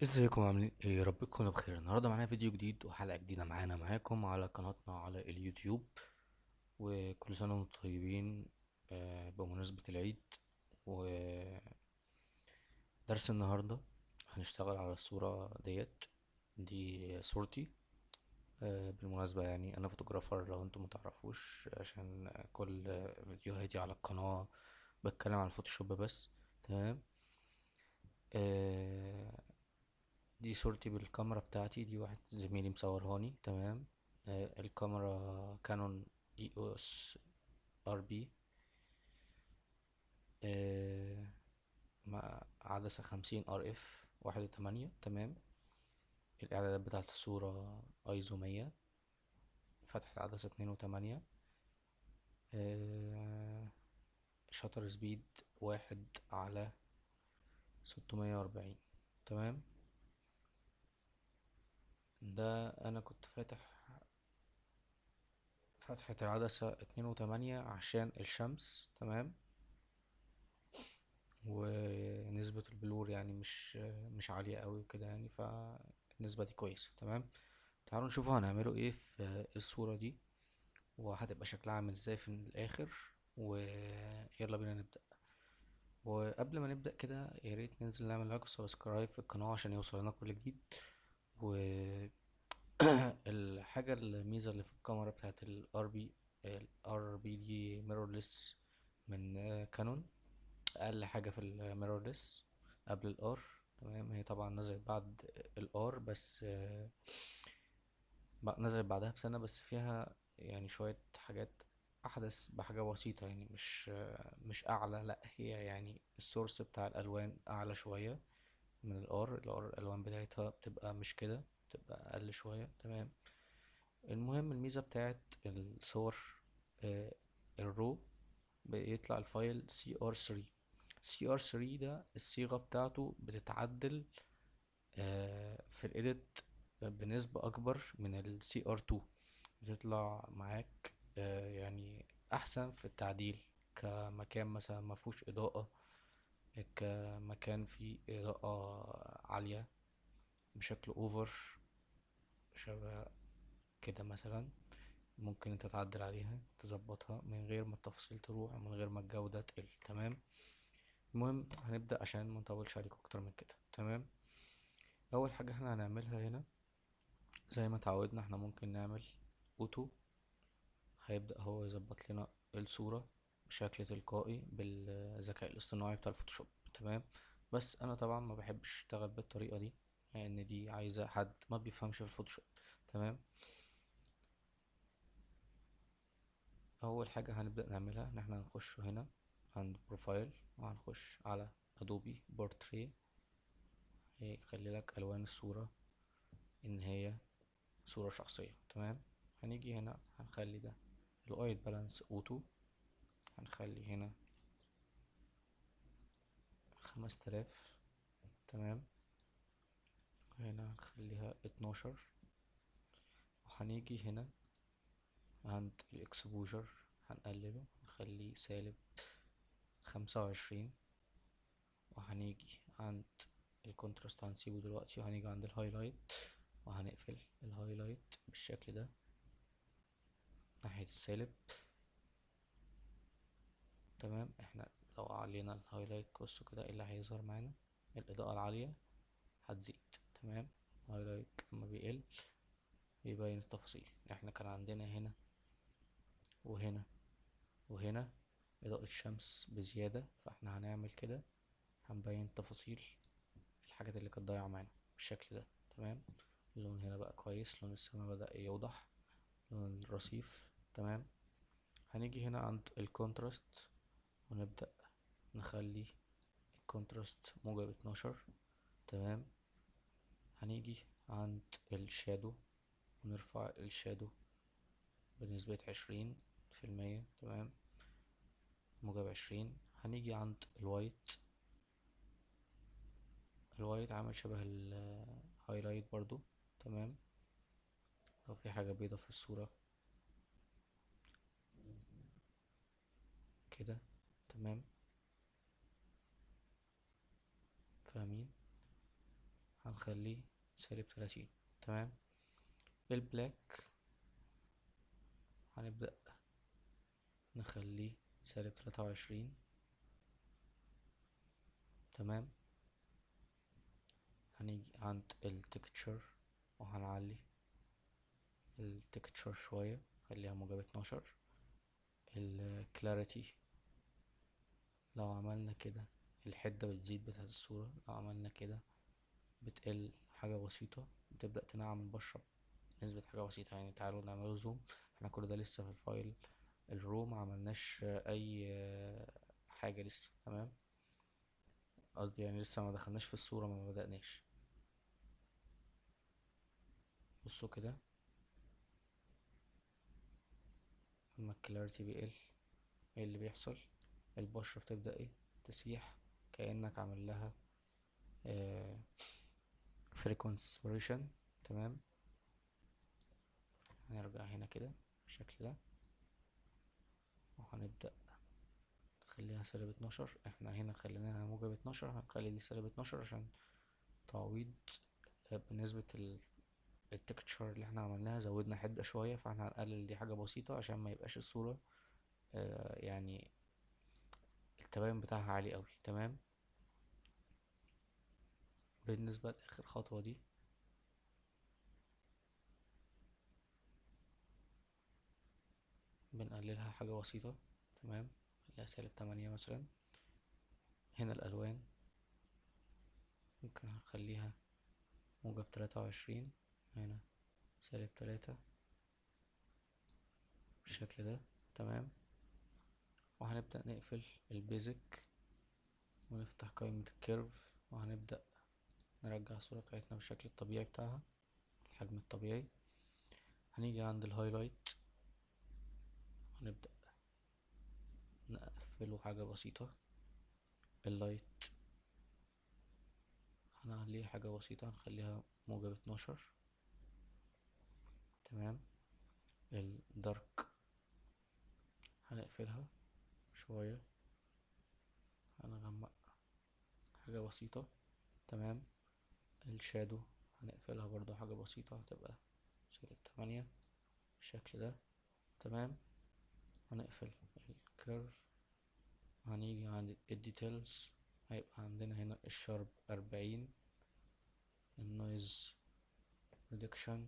ازيكم عاملين ايه؟ يا رب تكونوا بخير. النهارده معانا فيديو جديد وحلقه جديده معاكم على قناتنا على اليوتيوب. وكل سنه وانتم طيبين. بمناسبه العيد. ودرس النهارده هنشتغل على الصوره دي صورتي. بالمناسبه يعني انا فوتوغرافر لو انتم متعرفوش، عشان كل فيديوهاتي على القناه بتكلم على الفوتوشوب بس. تمام. آه، دي صورتي بالكاميرا بتاعتي، دي واحد زميلي مصورهاني. تمام. الكاميرا كانون اي او اس ار بي، مع عدسة 50 RF 1.8. تمام. الإعدادات بتاعت الصورة ايزو 100، فتحة عدسة 2.8. شاتر سبيد 1/640. تمام. ده أنا كنت فتحة العدسة 2.8 عشان الشمس. تمام. ونسبة البلور يعني مش عالية قوي وكده، يعني فالنسبة دي كويسة. تمام. تعالوا نشوفوا هنعمله ايه في الصورة دي، وهتبقى شكلها عامل ازاي في الآخر. ويلا بينا نبدأ. وقبل ما نبدأ كده يا ريت ننزل نعمل لايك وسبسكرايب في القناة عشان يوصلنا كل جديد. والحاجة الميزة اللي في الكاميرا بتاعت الار بي دي ميرورلس من كانون. اقل حاجه في الميرورلس قبل الار. تمام. هي طبعا نزلت بعد الار، بس نزلت بعدها بسنه، بس فيها يعني شويه حاجات احدث بحاجه بسيطه، يعني مش اعلى، لا هي يعني السورس بتاع الالوان اعلى شويه من الار الالوان بتاعتها بتبقى مش كده، بتبقى اقل شويه. تمام. المهم الميزه بتاعت الصور، آه، الرو بيطلع الفايل CR3. CR3 ده الصيغة بتاعته بتتعدل في الإيديت بنسبة أكبر من ال CR2. بتطلع معاك يعني أحسن في التعديل، كمكان مثلا مفهوش إضاءة، كمكان فيه إضاءة عالية بشكل أوفر شبه كده مثلا. ممكن انت تعدل عليها تظبطها من غير ما التفاصيل تروح ومن غير ما الجودة تقل. تمام. المهم هنبدأ عشان ما نطولش عليكم اكتر من كده. تمام. اول حاجة احنا هنعملها هنا زي ما اتعودنا، احنا ممكن نعمل اوتو. هيبدأ هو يظبط لنا الصورة بشكل تلقائي بالذكاء الاصطناعي بتاع الفوتوشوب. تمام. بس انا طبعا ما بحبش اشتغل بالطريقة دي، لان يعني دي عايزة حد ما بيفهمش في الفوتوشوب. تمام. اول حاجة هنبدأ نعملها ان احنا هنخش هنا عند بروفايل، وهنخش على ادوبي بورتري. هيخلي لك الوان الصورة ان هي صورة شخصية. تمام. هنيجي هنا هنخلي ده الوايت بالانس اوتو. هنخلي هنا 5000. تمام. هنا هنخليها 12. وهنيجي هنا عند الاكسبوجر هنقلله نخليه -25. وهنيجي عند الكونتراست هنسيبه دلوقتي، وهنيجي عند الهايلايت وهنقفل الهايلايت بالشكل ده ناحية السالب. تمام. احنا لو علينا الهايلايت بصوا كده ايه اللي هيظهر معانا، الإضاءة العالية هتزيد. تمام. الهايلايت لما بيقل بيبين التفاصيل. احنا كان عندنا هنا وهنا وهنا إضاءة شمس بزيادة، فاحنا هنعمل كده، هنبين تفاصيل الحاجات اللي كانت ضايعة معانا بالشكل ده. تمام. اللون هنا بقى كويس، لون السما بدأ يوضح، لون الرصيف. تمام. هنيجي هنا عند الكونتراست ونبدأ نخلي الكونتراست -12. تمام. هنيجي عند الشادو ونرفع الشادو بنسبة 20%. تمام. -20. هنيجي عند الوايت عامل شبه الهايلايت برضو. تمام. لو في حاجة بيضة في الصورة كده. تمام. فاهمين. هنخليه -30. تمام. البلاك هنبدأ نخليه -23. تمام. هنيجي عند التكتشر وهنعلي التكتشر شوية، خليها -12. الكلاريتي لو عملنا كده الحدة بتزيد بتاعت الصورة، لو عملنا كده بتقل حاجة بسيطة، بتبدأ تنعم البشرة بنسبة حاجة بسيطة. يعني تعالوا نعمله زوم. احنا كل ده لسه في الفايل الرو، معملناش اي حاجة لسه. تمام. قصدي يعني لسه ما دخلناش في الصورة، ما بدأناش. بصوا كده لما الكلاريتي بيقل ايه اللي بيحصل؟ البشرة بتبدأ ايه؟ تسيح، كأنك عامل لها frequency separation. تمام. هنرجع هنا كده بالشكل ده، وهنبدأ نخليها -12. احنا هنا خليناها -12، هنخلي دي -12 عشان تعويض بنسبة التكتشر اللي احنا عملناها. زودنا حدة شوية، فاحنا هنقلل دي حاجة بسيطة عشان ما يبقاش الصورة يعني التباين بتاعها عالي قوي. تمام. بالنسبة لآخر خطوة دي بنقللها حاجة بسيطة. تمام. خليها -8 مثلا. هنا الألوان ممكن هنخليها -23، هنا -3 بالشكل ده. تمام. وهنبدأ نقفل البيزك ونفتح قائمة الكيرف، وهنبدأ نرجع الصورة بتاعتنا بالشكل الطبيعي بتاعها، الحجم الطبيعي. هنيجي عند الهايلايت ونبدأ نقفله حاجة بسيطة. اللايت هنعليه حاجة بسيطة، هنخليها -12. تمام. الدارك هنقفلها شوية، هنغمق حاجة بسيطة. تمام. الشادو هنقفلها برضو حاجة بسيطة، هتبقى -8 بالشكل ده. تمام. هنقفل الكيرف، هنيجي عند الديتيلز، هيبقى عندنا هنا الشارب 40. النويز ريدكشن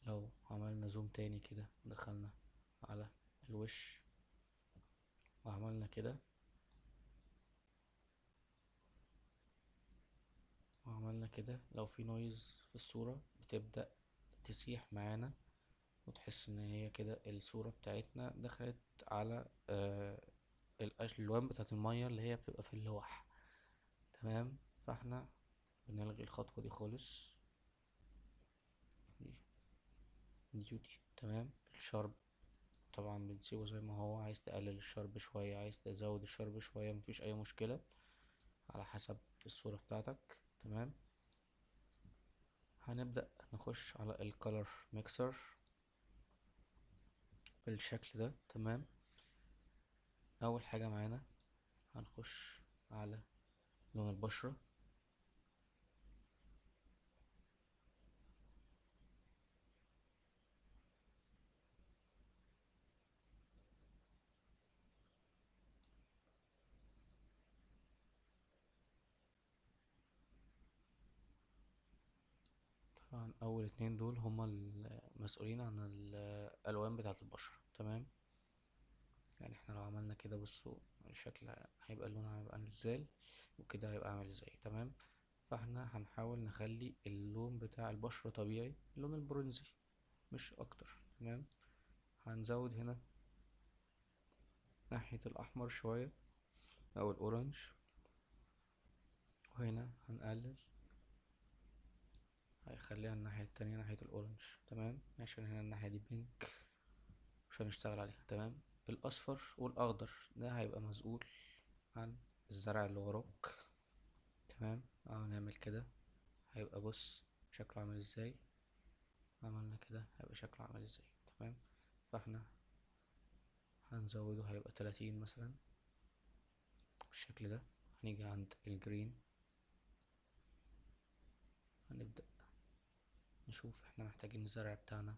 لو عملنا زوم تاني كده، دخلنا على الوش وعملنا كده وعملنا كده، لو في نويز في الصورة بتبدأ تسيح معانا، وتحس ان هي كده الصورة بتاعتنا دخلت على الالوان بتاعت المية اللي هي بتبقى في اللوح. تمام. فاحنا بنلغي الخطوة دي خالص، دي. تمام. الشرب طبعا بنسيبه زي ما هو، عايز تقلل الشرب شوية، عايز تزود الشرب شوية، مفيش اي مشكلة على حسب الصورة بتاعتك. تمام. هنبدأ نخش على الكالر ميكسر بالشكل ده. تمام. اول حاجة معانا هنخش على لون البشرة. طبعا اول اتنين دول هما المسؤولين عن الالوان بتاعة البشرة. تمام. يعني احنا لو عملنا كده بصوا الشكل هيبقى اللون هيبقى عامل ازاي، وكده هيبقى عامل ازاي. تمام. فاحنا هنحاول نخلي اللون بتاع البشرة طبيعي، اللون البرونزي مش اكتر. تمام. هنزود هنا ناحية الاحمر شوية او الاورنج، وهنا هنقلل، هيخليها الناحية التانية ناحية الأورنج. تمام. عشان هنا الناحية دي بينك مش هنشتغل عليها. تمام. الأصفر والأخضر ده هيبقى مسؤول عن الزرع اللي وراك. تمام. هنعمل كده هيبقى بص شكله عامل ازاي، عملنا كده هيبقى شكله عامل ازاي. تمام. فاحنا هنزوده هيبقى 30 مثلا بالشكل ده. هنيجي عند الجرين نشوف احنا محتاجين الزرع بتاعنا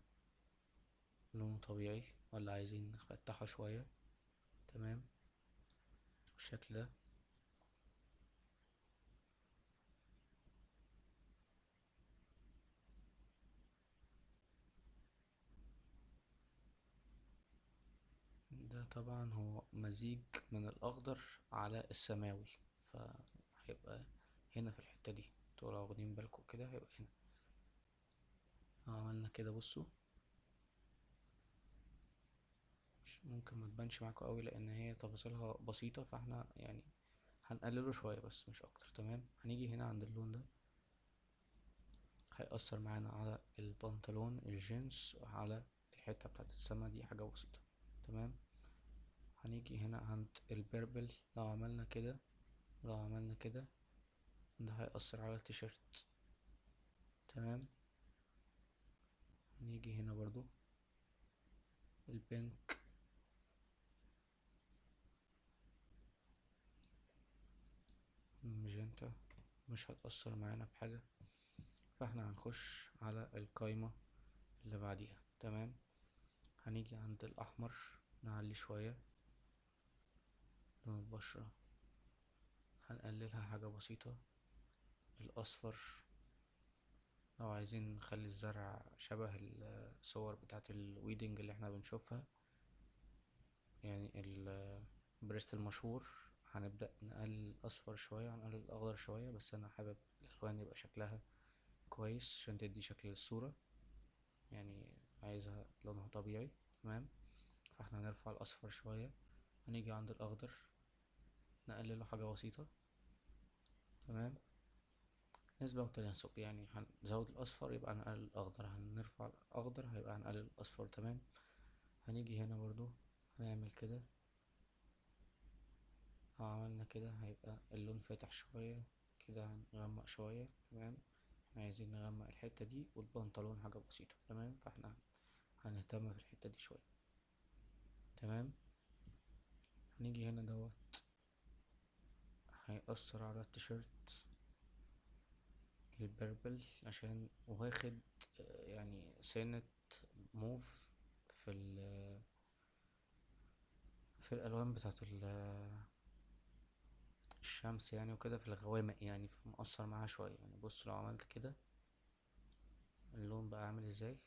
لونه طبيعي ولا عايزين نفتحه شوية. تمام، بالشكل ده. ده طبعا هو مزيج من الاخضر على السماوي، فهيبقى هنا في الحتة دي. انتوا لو واخدين بالكم كده هيبقى هنا. عملنا كده، بصوا. مش ممكن ما تبانش معاكم قوي لان هي تفاصيلها بسيطة، فاحنا يعني هنقلله شوية بس مش اكتر. تمام، هنيجي هنا عند اللون ده، هيأثر معانا على البنطلون الجينز وعلى الحتة بتاعت السما دي، حاجة بسيطة. تمام، هنيجي هنا عند البربل. لو عملنا كده ولو عملنا كده، ده هيأثر على التيشيرت. تمام، هنيجي هنا برضو البينك، الماجنتا، مش هتأثر معانا في حاجة. فاحنا هنخش على القايمة اللي بعديها. تمام، هنيجي عند الأحمر، نعلي شوية لون البشرة، هنقللها حاجة بسيطة. الأصفر، لو عايزين نخلي الزرع شبه الصور بتاعت الويدنج اللي احنا بنشوفها، يعني البريست المشهور، هنبدأ نقلل الأصفر شوية، هنقلل الأخضر شوية، بس أنا حابب الألوان يبقى شكلها كويس عشان تدي شكل للصورة، يعني عايزها لونها طبيعي. تمام، فاحنا هنرفع الأصفر شوية، هنيجي عند الأخضر نقلله حاجة بسيطة. تمام، نسبة وتناسب، يعني هنزود الأصفر يبقى هنقلل الأخضر، هنرفع الأخضر هيبقى هنقلل الأصفر. تمام، هنيجي هنا برضو هنعمل كده. لو عملنا كده هيبقى اللون فاتح شوية، كده هنغمق شوية. تمام، احنا عايزين نغمق الحتة دي والبنطلون حاجة بسيطة. تمام، فاحنا هنهتم بالحتة دي شوية. تمام، هنيجي هنا دوت هيأثر على التيشيرت البربل عشان واخد يعني سنة موف في في الألوان بتاعت الشمس يعني وكده، في الغوامق يعني، فمأثر معاها شوية. يعني بص، لو عملت كده اللون بقى عامل ازاي.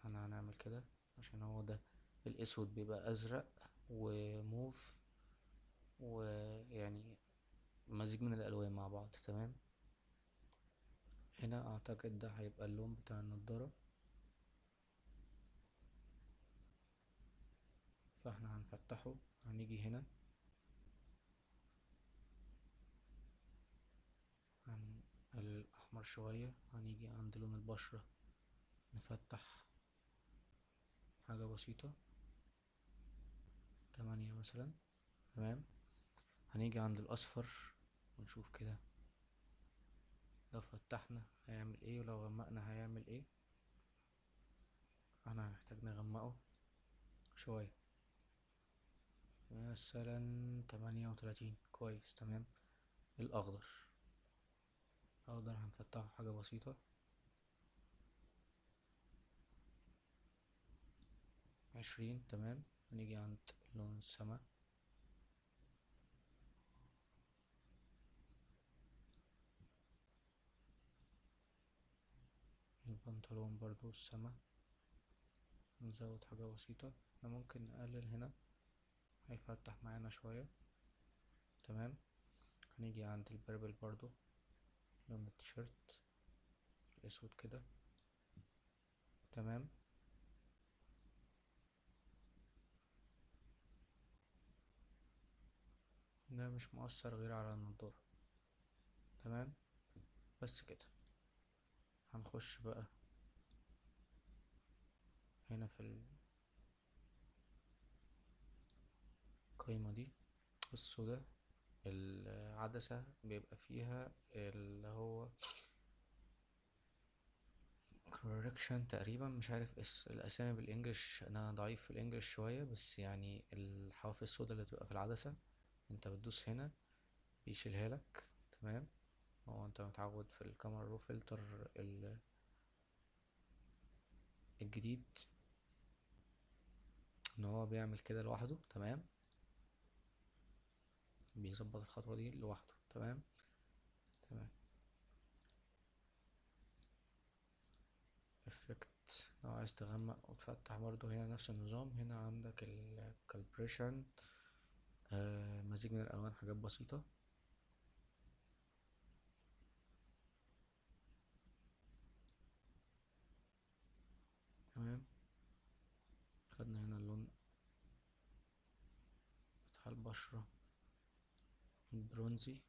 احنا هنعمل كده عشان هو ده الأسود بيبقى أزرق وموف، ويعني مزيج من الألوان مع بعض. تمام، هنا أعتقد ده هيبقى اللون بتاع النضارة، فاحنا هنفتحه. هنيجي هنا عن الأحمر شوية، هنيجي عند لون البشرة نفتح حاجة بسيطة، 8 مثلا. تمام، هنيجي عند الأصفر ونشوف كده لو فتحنا هيعمل ايه ولو غمقنا هيعمل ايه. احنا هنحتاج نغمقه شوية، مثلا 38. كويس. تمام، الأخضر، الأخضر هنفتحه حاجة بسيطة، 20. تمام، هنيجي عند لون السما، البنطلون برضو السما، نزود حاجة بسيطة. احنا ممكن نقلل هنا، هيفتح معانا شوية. تمام، هنيجي عند البربل برضو، لون التيشيرت الأسود كده. تمام، ده مش مؤثر غير على النضارة. تمام، بس كده. هنخش بقى هنا في القايمة دي. بصوا، ده العدسة بيبقى فيها اللي هو correction تقريبا، مش عارف الأسامي بالإنجلش، أنا ضعيف في الإنجلش شوية، بس يعني الحواف السوداء اللي بتبقى في العدسة، انت بتدوس هنا بيشيلها لك. تمام، هو انت متعود في الكاميرا رو فلتر الجديد ان هو بيعمل كده لوحده، تمام، بيظبط الخطوة دي لوحده، تمام. تمام. افكت، لو عايز تغمق وتفتح برضو هنا نفس النظام. هنا عندك الكالبريشن، مزيج من الالوان، حاجات بسيطة. تمام. خدنا هنا اللون بتاع البشرة البرونزي،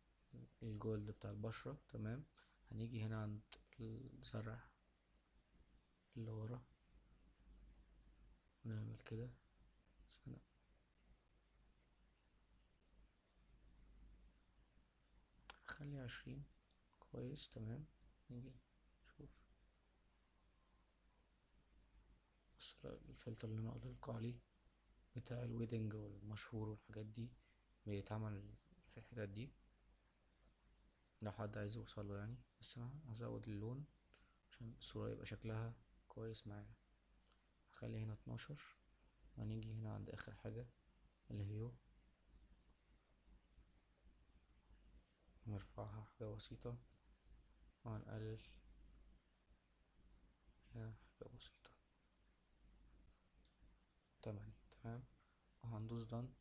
الجولد بتاع البشرة، تمام. هنيجي هنا عند الزرع اللي ورا ونعمل كده سنة. خلي 20، كويس، تمام. نيجي نشوف بص الفلتر اللي انا قلتلكوا عليه بتاع الويدنج والمشهور والحاجات دي بيتعمل في الحتت دي لو حد عايز يوصله يعني. بس انا هزود اللون عشان الصورة يبقى شكلها كويس معايا. هخلي هنا 12، وهنيجي هنا عند اخر حاجة الهيو، نرفعها حاجة بسيطة، وهنقلل هنا حاجة بسيطة، 8، تمام. وهندوس دان،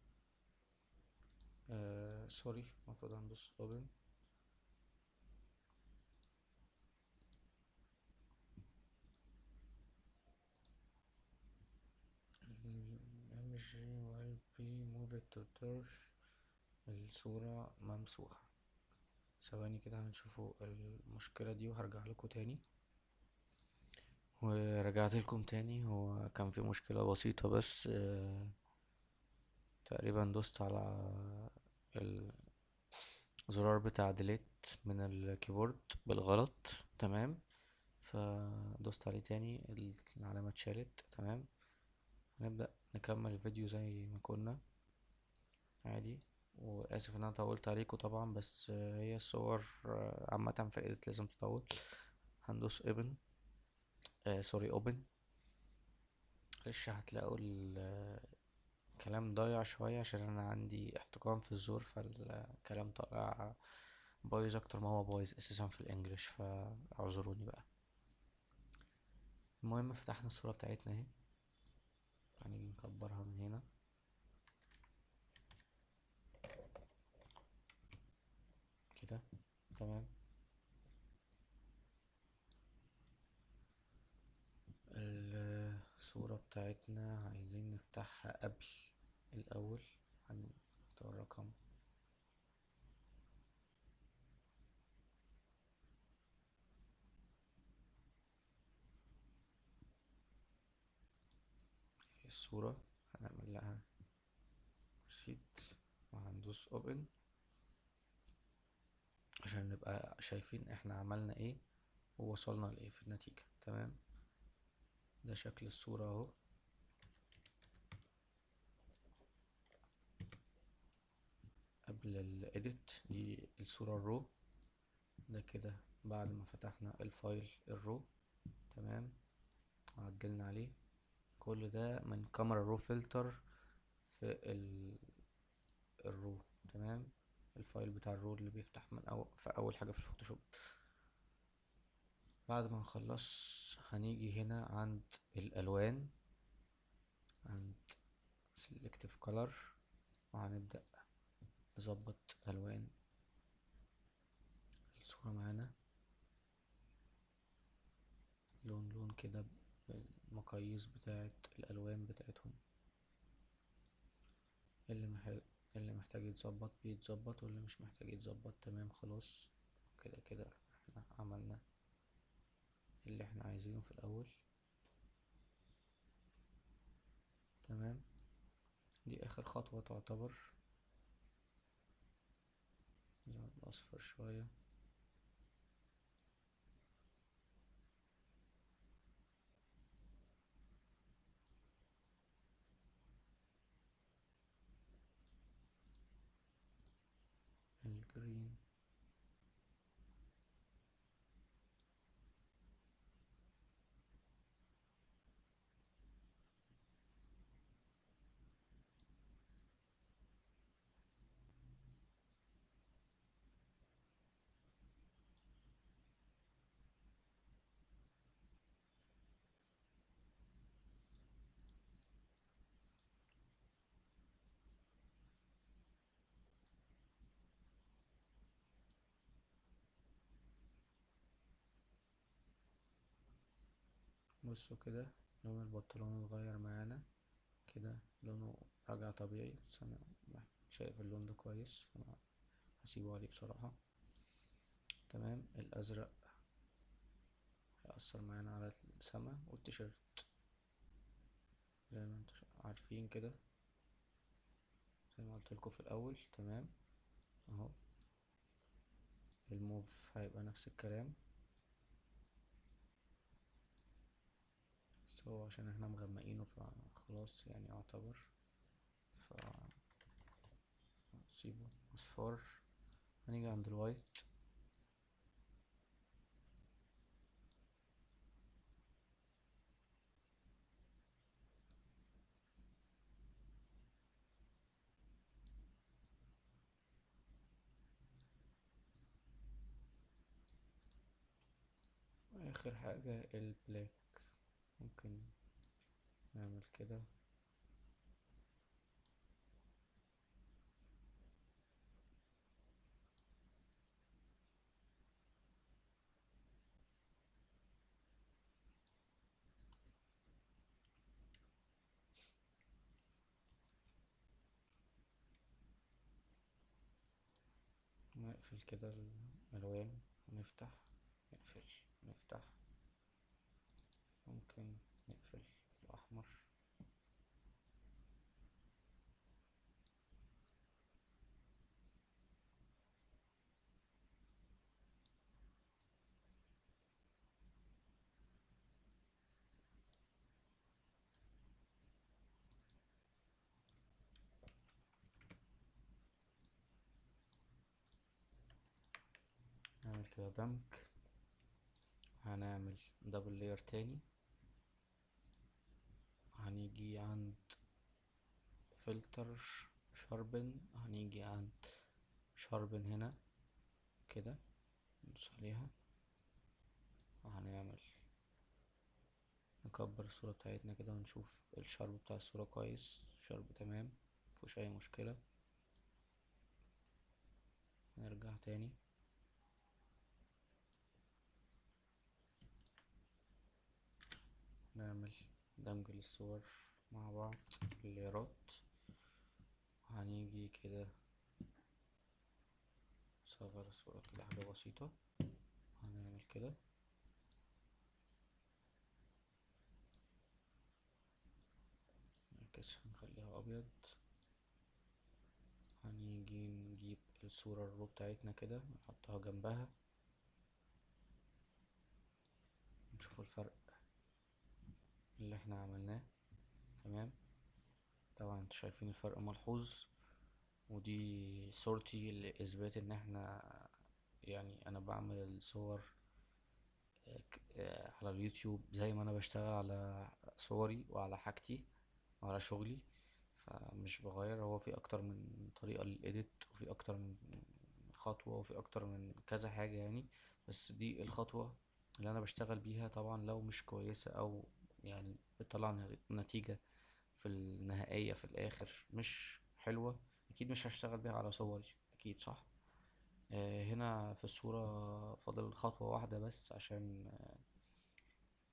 سوري، المفروض هندوس اوبن. image will be moved to torch. الصورة ممسوحة. ثواني كده هنشوفوا المشكلة دي وهرجع لكم تاني. ورجعت لكم تاني. هو كان في مشكلة بسيطة بس، تقريبا دوست على الزرار بتاع ديليت من الكيبورد بالغلط، تمام. فدوست عليه تاني، العلامة اتشالت، تمام. هنبدأ نكمل الفيديو زي ما كنا عادي. واسف ان انا طولت عليكم طبعا، بس هي الصور عامة في الايديت لازم تطول. هندوس ابن، سوري اوبن. معلش هتلاقوا الكلام ضايع شوية عشان انا عندي احتقان في الزور، فالكلام طالع بايظ اكتر ما هو بايظ اساسا في الانجليش، فاعذروني بقى. المهم فتحنا الصورة بتاعتنا اهي. هنيجي نكبرها من هنا كده، تمام. الصورة بتاعتنا عايزين نفتحها قبل الأول. هنختار رقم، الصورة هنعمل لها شيت، وهندوس اوبن عشان نبقى شايفين احنا عملنا ايه ووصلنا لايه في النتيجة، تمام. ده شكل الصورة اهو. قبل الايديت دي الصورة الرو. ده كده بعد ما فتحنا الفايل الرو، تمام، وعدلنا عليه. كل ده من كاميرا رو فلتر في الرو، تمام. الفايل بتاع الرو اللي بيفتح في اول حاجة في الفوتوشوب. بعد ما نخلص هنيجي هنا عند الالوان، عند selective color، وهنبدأ نظبط الوان الصورة معانا لون لون كده بالمقاييس بتاعة الالوان بتاعتهم. اللي محتاج يتظبط بيتظبط، واللي مش محتاج يتظبط تمام خلاص. كده كده احنا عملنا اللي احنا عايزينه في الاول، تمام. دي اخر خطوة تعتبر. نزود الاصفر شوية، الجرين، بصوا كده لون البنطلون اتغير معانا كده، لونه رجع طبيعي، بس انا شايف اللون ده كويس فانا هسيبه عليه بصراحة. تمام. الازرق هيأثر معانا على السما والتيشيرت زي ما انتوا عارفين كده، زي ما قلت لكم في الاول. تمام اهو. الموف هيبقى نفس الكلام، بس هو عشان احنا مغمقينه فخلاص يعني يعتبر، ف سيبه اصفار. هنيجي عند الوايت. اخر حاجة البلاك، ممكن نعمل كده. نقفل كده الالوان ونفتح، نقفل، نفتح. ممكن نقفل الاحمر. نعمل كده دمج. هنعمل دبل لاير تاني. هنيجي عند فلتر شاربن، هنيجي عند شاربن هنا كده، ندوس عليها وهنعمل نكبر الصورة بتاعتنا كده ونشوف الشارب بتاع الصورة كويس. الشارب تمام مفيهوش اي مشكلة. نرجع تاني، نعمل دمج للصور مع بعض الليرات. هنيجي كده نصغر الصورة كده حاجة بسيطة، هنعمل كده. نعكس هنخليها أبيض. هنيجي نجيب الصورة الرو بتاعتنا كده نحطها جنبها، نشوف الفرق اللي احنا عملناه. تمام. طبعا انتوا شايفين الفرق ملحوظ، ودي صورتي لإثبات ان احنا يعني انا بعمل الصور على اليوتيوب زي ما انا بشتغل على صوري وعلى حاجتي وعلى شغلي، فمش بغير. هو في اكتر من طريقة للإيديت، وفي اكتر من خطوة، وفي اكتر من كذا حاجة يعني، بس دي الخطوة اللي انا بشتغل بيها. طبعا لو مش كويسة او يعني بتطلع نتيجة في النهائية في الاخر مش حلوة، اكيد مش هشتغل بيها على صوري، اكيد صح. هنا في الصورة فاضل خطوة واحدة بس عشان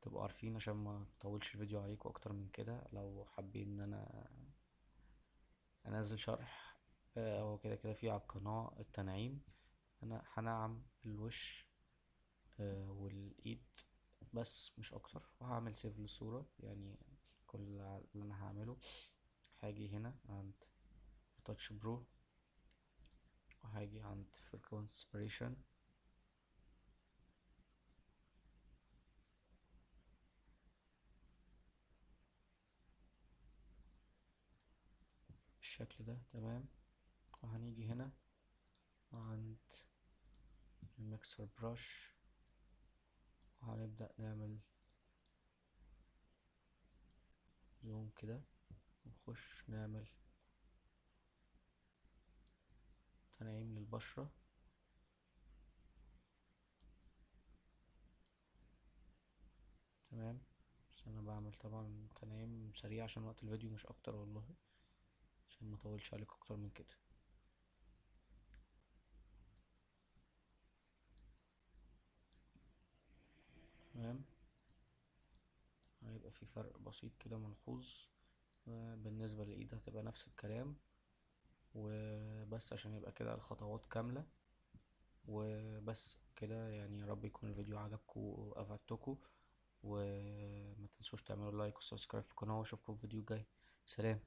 تبقوا عارفين، عشان ما اطولش الفيديو عليكم اكتر من كده. لو حابين ان انا انزل شرح، هو كده كده في على القناة التنعيم. انا هنعم الوش والايد بس مش اكتر، وهعمل سيف للصورة يعني. كل اللي انا هعمله هاجي هنا عند تاتش برو، وهاجي عند frequency separation بالشكل ده. تمام. وهنيجي هنا عند الميكسر براش، وهنبدأ نعمل زوم كده، ونخش نعمل تنعيم للبشرة. تمام. بس انا بعمل طبعا تنعيم سريع عشان وقت الفيديو مش اكتر والله، عشان ما اطولش عليك اكتر من كده. تمام. في فرق بسيط كده ملحوظ. بالنسبة للإيد هتبقى نفس الكلام. وبس عشان يبقى كده الخطوات كاملة. وبس كده يعني، يا رب يكون الفيديو عجبكم وافدتكم. وما تنسوش تعملوا لايك وسبسكرايب في القناة، واشوفكم في الفيديو الجاي. سلام.